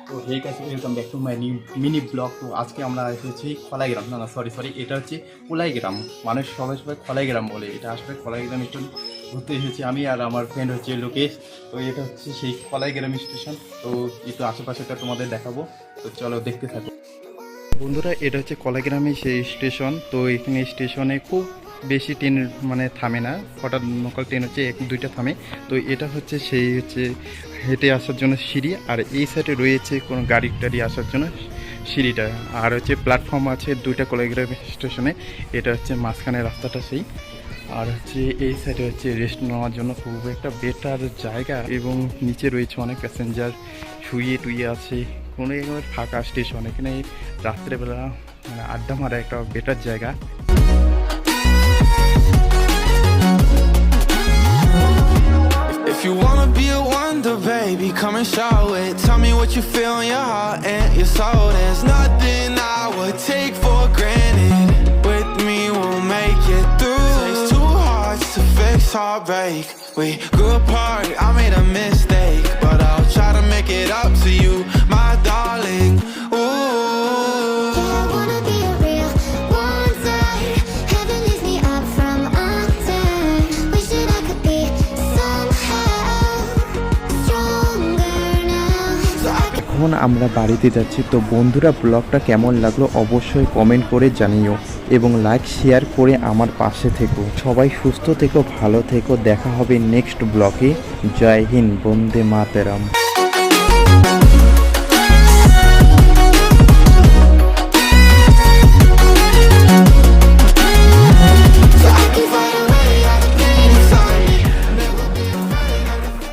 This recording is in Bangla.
তো hey guys, welcome back to my new mini blog. তো আজকে আমরা এসেছি খোলাই গ্রাম, না সরি, এটা হচ্ছে কোলাই গ্রাম। মানুষ সবাই খোলাই গ্রাম বলে, এটা আসলে খোলাই গ্রাম স্টেশন ঘুরতে এসেছি আমি আর আমার ফ্রেন্ড হচ্ছে লোকেশ। তো এটা হচ্ছে সেই খোলাই গ্রাম স্টেশন। তো একটু আশেপাশেটা তোমাদের দেখাবো, তো চলো দেখতে থাকো বন্ধুরা। এটা হচ্ছে কলাগ্রামে সেই স্টেশন। তো এখানে স্টেশনে খুব বেশি ট্রেন মানে থামে না, হঠাৎ লোকাল ট্রেন হচ্ছে এক দুইটা থামে। তো এটা হচ্ছে সেই হচ্ছে হেঁটে আসার জন্য সিঁড়ি, আর এই সাইডে রয়েছে কোনো গাড়ি টাড়ি আসার জন্য সিঁড়িটা, আর হচ্ছে প্ল্যাটফর্ম আছে দুইটা কলাগ্রাম স্টেশনে। এটা হচ্ছে মাঝখানে রাস্তাটা সেই, আর হচ্ছে এই সাইডে হচ্ছে রেস্ট নেওয়ার জন্য খুব একটা বেটার জায়গা, এবং নিচে রয়েছে অনেক প্যাসেঞ্জার শুয়ে টুয়ে আছে। কোনো একেবারে ফাঁকা স্টেশন, এখানে রাত্রেবেলা মানে আড্ডা মারা একটা বেটার জায়গা। If you wanna be a wonder, baby, come and show it. Tell me what you feel in your heart and your soul. There's nothing I would take for granted. With me, we'll make it through. Takes two hearts to fix heartbreak. We grew apart, I made a mistake, but I'll try to make it up to you, my darling. Ooh. এখন আমরা বাড়িতে যাচ্ছি। তো বন্ধুরা, ব্লগটা কেমন লাগলো অবশ্যই কমেন্ট করে জানিও, এবং লাইক শেয়ার করে আমার পাশে থেকো। সবাই সুস্থ থেকো, ভালো থেকো, দেখা হবে নেক্সট ব্লগে। জয় হিন্দ, বন্দে মাতরম।